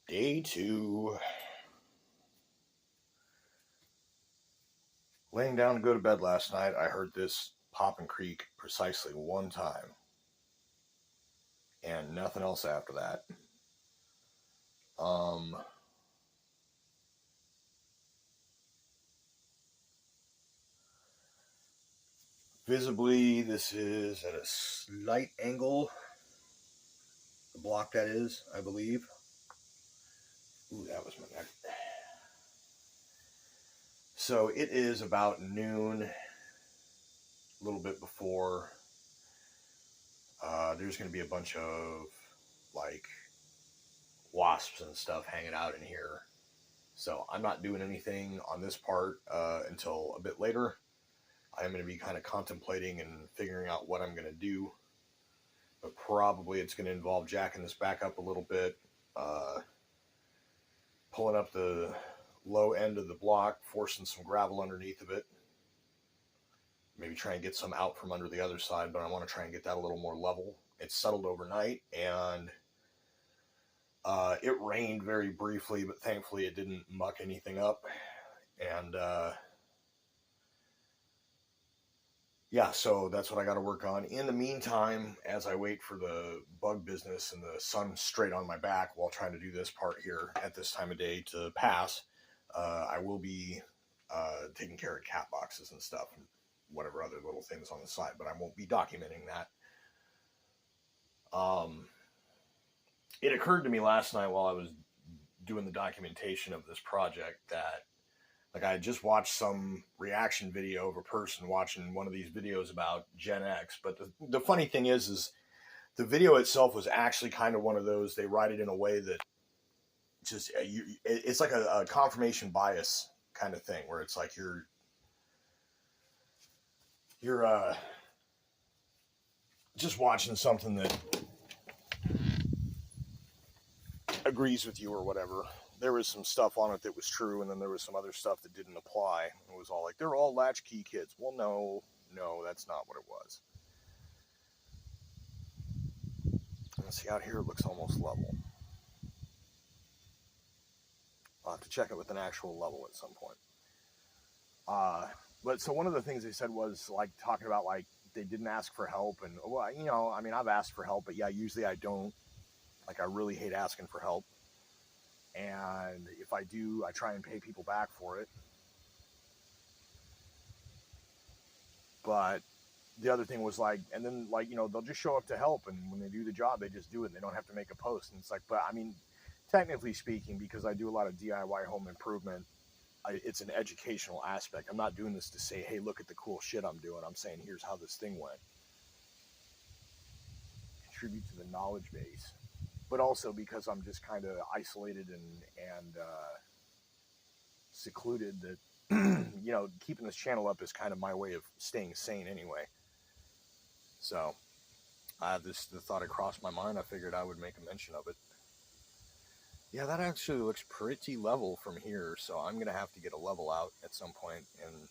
Day 2. Laying down to go to bed last night, I heard this pop and creak precisely one time. And nothing else after that. Visibly, this is at a slight angle. The block, that is, I believe. Ooh, that was my neck. So it is about noon, a little bit before. There's going to be a bunch of, wasps and stuff hanging out in here. So I'm not doing anything on this part until a bit later. I'm going to be kind of contemplating and figuring out what I'm going to do. But probably it's going to involve jacking this back up a little bit, pulling up the low end of the block, forcing some gravel underneath of it. Maybe try and get some out from under the other side, but I want to try and get that a little more level. It settled overnight, and it rained very briefly, but thankfully it didn't muck anything up. And yeah, so that's what I got to work on. In the meantime, as I wait for the bug business and the sun straight on my back while trying to do this part here at this time of day to pass, I will be taking care of cat boxes and stuff and whatever other little things on the side, but I won't be documenting that. It occurred to me last night while I was doing the documentation of this project that I had just watched some reaction video of a person watching one of these videos about Gen X. But the funny thing is the video itself was actually kind of one of those, they write it in a way that just, it's like a confirmation bias kind of thing, where it's like you're just watching something that agrees with you or whatever. There was some stuff on it that was true, and then there was some other stuff that didn't apply. It was all like, they're all latchkey kids. Well, no, that's not what it was. Let's see, out here it looks almost level. I'll have to check it with an actual level at some point. But so one of the things they said was talking about they didn't ask for help, and well, I mean, I've asked for help, but yeah, usually I don't. I really hate asking for help. And if I do, I try and pay people back for it. But the other thing was and then they'll just show up to help, and when they do the job, they just do it, and they don't have to make a post. And it's but I mean, technically speaking, because I do a lot of DIY home improvement, it's an educational aspect. I'm not doing this to say, hey, look at the cool shit I'm doing. I'm saying, here's how this thing went. Contribute to the knowledge base. But also because I'm just kind of isolated and secluded, that keeping this channel up is kind of my way of staying sane anyway. So the thought had crossed my mind. I figured I would make a mention of it. Yeah, that actually looks pretty level from here, so I'm gonna have to get a level out at some point and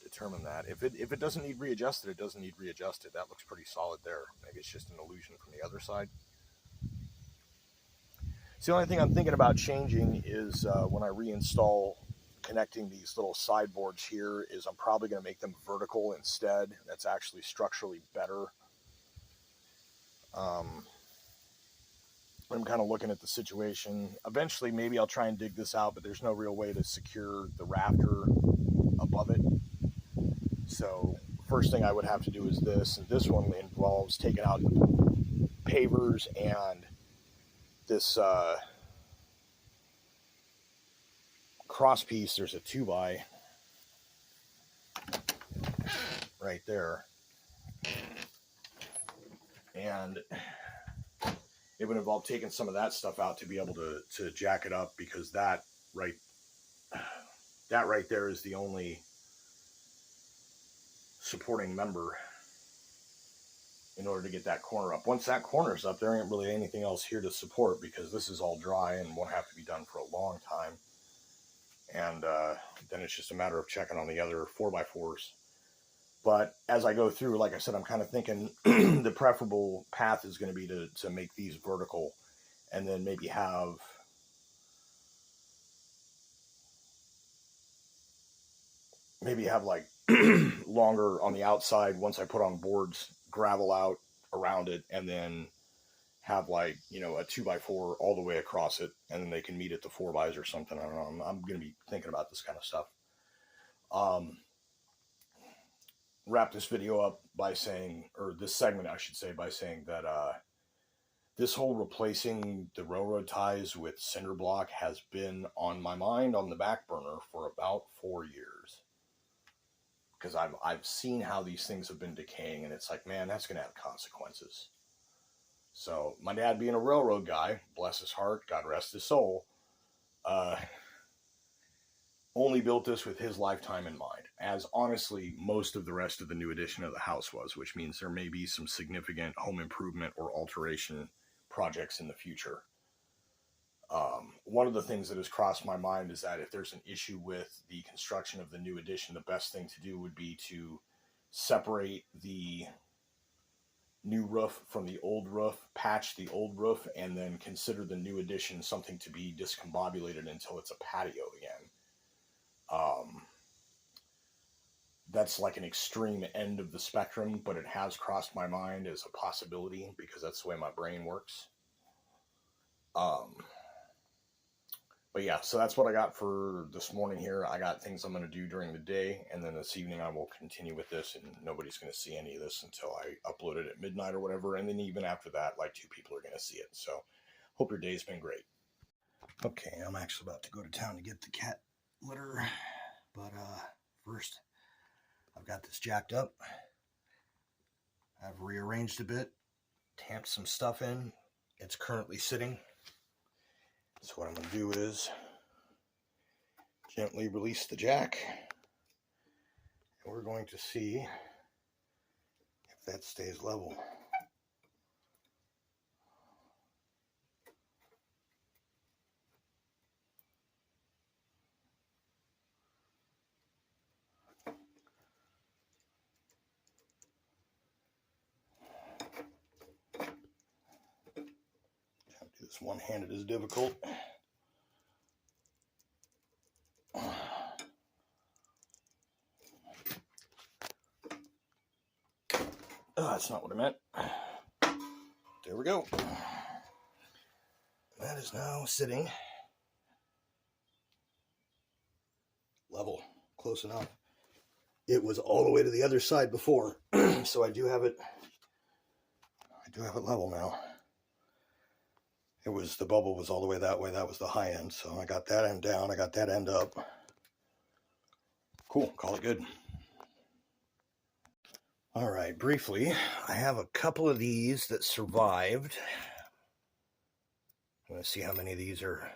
determine that. If it doesn't need readjusted, it doesn't need readjusted. That looks pretty solid there. Maybe it's just an illusion from the other side. So the only thing I'm thinking about changing is when I reinstall connecting these little sideboards here, is I'm probably going to make them vertical instead. That's actually structurally better. I'm kind of looking at the situation. Eventually, maybe I'll try and dig this out, but there's no real way to secure the rafter above it. So first thing I would have to do is this, and this one involves taking out the pavers and this cross piece. There's a 2x right there, and it would involve taking some of that stuff out to be able to jack it up, because that right there is the only supporting member in order to get that corner up. Once that corner's up, there ain't really anything else here to support, because this is all dry and won't have to be done for a long time. And then it's just a matter of checking on the other 4x4s. But as I go through, like I said, I'm kind of thinking the preferable path is going to be to make these vertical, and then maybe have like longer on the outside once I put on boards, gravel out around it, and then have like, you know, a 2x4 all the way across it, and then they can meet at the 4x or something. I don't know. I'm going to be thinking about this kind of stuff. Wrap this video up by saying, or this segment I should say, by saying that this whole replacing the railroad ties with cinder block has been on my mind on the back burner for about 4 years. Because I've seen how these things have been decaying, and it's like, man, that's going to have consequences. So my dad, being a railroad guy, bless his heart, God rest his soul, only built this with his lifetime in mind, as honestly most of the rest of the new addition of the house was, which means there may be some significant home improvement or alteration projects in the future. One of the things that has crossed my mind is that if there's an issue with the construction of the new addition, the best thing to do would be to separate the new roof from the old roof, patch the old roof, and then consider the new addition something to be discombobulated until it's a patio again. That's like an extreme end of the spectrum, but it has crossed my mind as a possibility because that's the way my brain works. But yeah, so that's what I got for this morning here. I got things I'm going to do during the day, and then this evening I will continue with this, and nobody's going to see any of this until I upload it at midnight or whatever, and then even after that, like 2 people are going to see it. So, hope your day's been great. Okay, I'm actually about to go to town to get the cat litter, but first, I've got this jacked up. I've rearranged a bit, tamped some stuff in. It's currently sitting. So what I'm going to do is gently release the jack, and we're going to see if that stays level. Trying to do this one-handed is difficult. That's not what I meant. There we go. That is now sitting level, close enough. It was all the way to the other side before, so I do have it level now. It was, the bubble was all the way that way. That was the high end, so I got that end down. I got that end up. Cool, call it good. All right, briefly, I have a couple of these that survived. I'm going to see how many of these are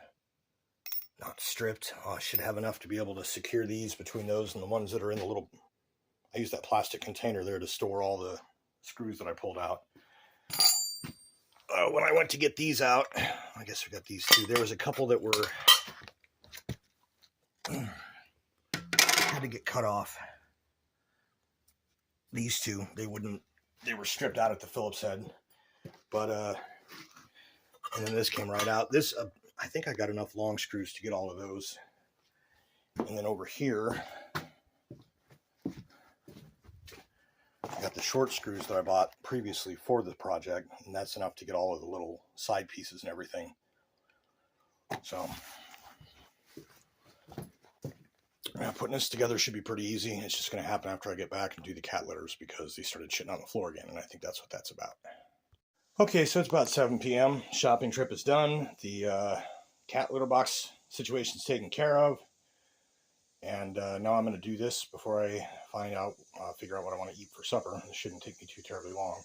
not stripped. I should have enough to be able to secure these between those and the ones that are in the little, I use that plastic container there to store all the screws that I pulled out. When I went to get these out, I guess I got these two. There was a couple that were, had to get cut off. These two, they were stripped out at the Phillips head. But, and then this came right out. This, I think I got enough long screws to get all of those. And then over here, I got the short screws that I bought previously for the project, and that's enough to get all of the little side pieces and everything. So, putting this together should be pretty easy. It's just going to happen after I get back and do the cat litters because they started shitting on the floor again, and I think that's what that's about. Okay, so it's about 7 p.m. Shopping trip is done. The cat litter box situation's taken care of. And now I'm going to do this before I figure out what I want to eat for supper. This shouldn't take me too terribly long.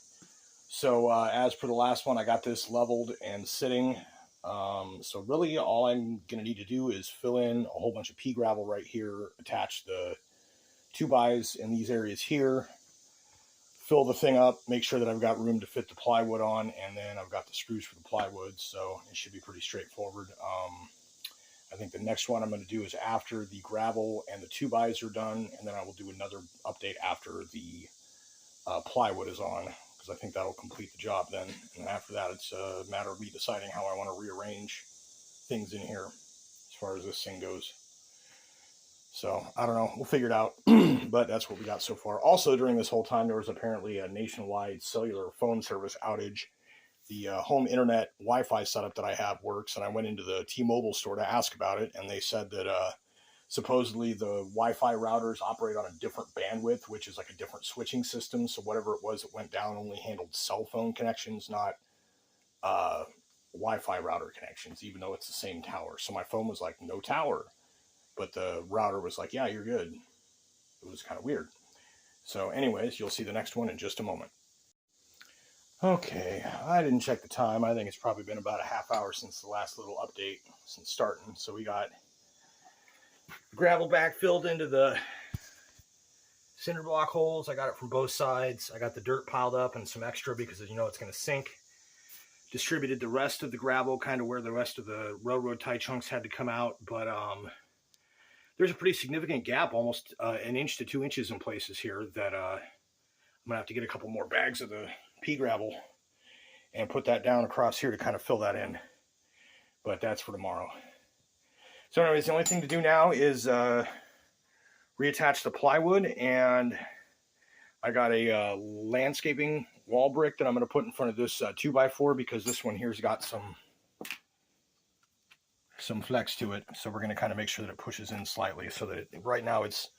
So as per the last one, I got this leveled and sitting. So really all I'm going to need to do is fill in a whole bunch of pea gravel right here, attach the 2x in these areas here, fill the thing up, make sure that I've got room to fit the plywood on, and then I've got the screws for the plywood, so it should be pretty straightforward. I think the next one I'm going to do is after the gravel and the 2x are done, and then I will do another update after the plywood is on, because I think that'll complete the job then. And after that, it's a matter of me deciding how I want to rearrange things in here as far as this thing goes. So I don't know. We'll figure it out. But that's what we got so far. Also, during this whole time, there was apparently a nationwide cellular phone service outage. The home internet Wi-Fi setup that I have works, and I went into the T-Mobile store to ask about it, and they said that supposedly the Wi-Fi routers operate on a different bandwidth, which is like a different switching system. So whatever it was that went down only handled cell phone connections, not Wi-Fi router connections, even though it's the same tower. So my phone was like, no tower. But the router was like, yeah, you're good. It was kind of weird. So anyways, you'll see the next one in just a moment. Okay, I didn't check the time. I think it's probably been about a half hour since the last little update since starting. So we got gravel back filled into the cinder block holes. I got it from both sides. I got the dirt piled up and some extra because you know it's going to sink. Distributed the rest of the gravel kind of where the rest of the railroad tie chunks had to come out. But there's a pretty significant gap, almost an inch to 2 inches in places here that I'm going to have to get a couple more bags of the pea gravel and put that down across here to kind of fill that in. But that's for tomorrow. So anyways, the only thing to do now is reattach the plywood, and I got a landscaping wall brick that I'm going to put in front of this 2x4 because this one here's got some flex to it. So we're going to kind of make sure that it pushes in slightly so that right now it's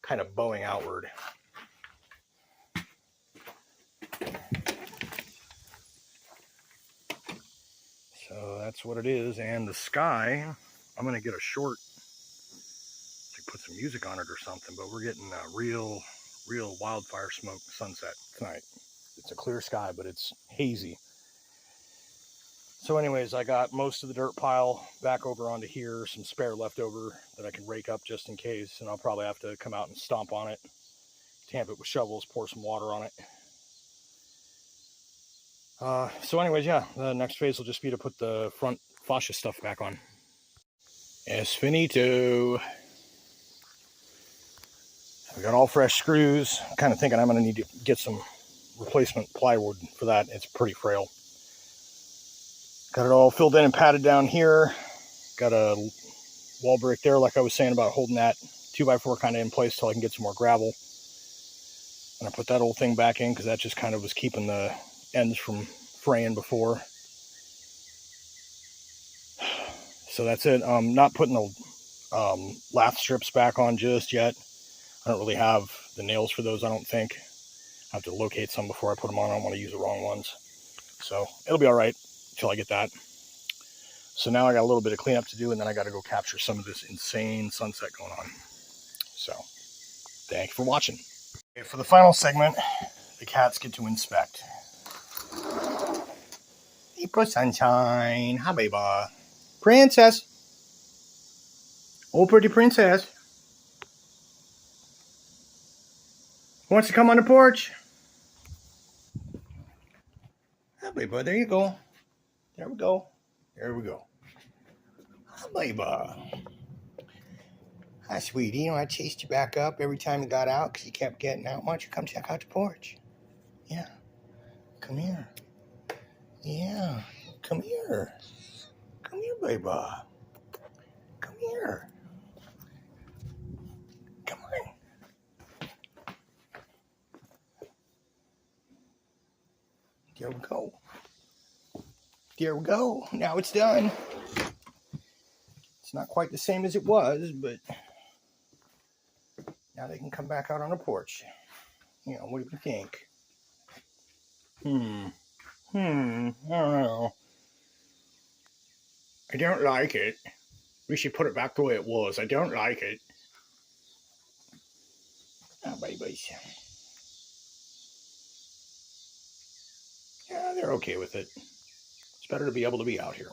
kind of bowing outward. So that's what it is. And the sky, I'm going to get a short to put some music on it or something, but we're getting real wildfire smoke sunset tonight. It's a clear sky, but it's hazy. So anyways, I got most of the dirt pile back over onto here, some spare leftover that I can rake up just in case, and I'll probably have to come out and stomp on it, tamp it with shovels, pour some water on it. So anyways, yeah, the next phase will just be to put the front fascia stuff back on. Es finito. I got all fresh screws. I'm kind of thinking I'm going to need to get some replacement plywood for that. It's pretty frail. Got it all filled in and padded down here. Got a wall brick there, like I was saying about holding that 2x4 kind of in place till I can get some more gravel. And I put that old thing back in because that just kind of was keeping the ends from fraying before. So that's it. I'm not putting the lath strips back on just yet. I don't really have the nails for those, I don't think. I have to locate some before I put them on. I don't want to use the wrong ones. So it'll be all right until I get that. So now I got a little bit of cleanup to do, and then I got to go capture some of this insane sunset going on. So thank you for watching. Okay, for the final segment, the cats get to inspect. April Sunshine. Hi, baby. Princess. Oh, pretty princess. Who wants to come on the porch? Hi, baby. There you go. There we go. There we go. Hi, baby. Hi, sweetie. You know, I chased you back up every time you got out because you kept getting out. Why don't you come check out the porch? Yeah. Come here. Yeah. Come here. Come here, baby. Come here. Come on. There we go. There we go. Now it's done. It's not quite the same as it was, but now they can come back out on the porch. You know, what do you think? I don't know. I don't like it. We should put it back the way it was. I don't like it. Oh, babies. Yeah, they're okay with it. It's better to be able to be out here.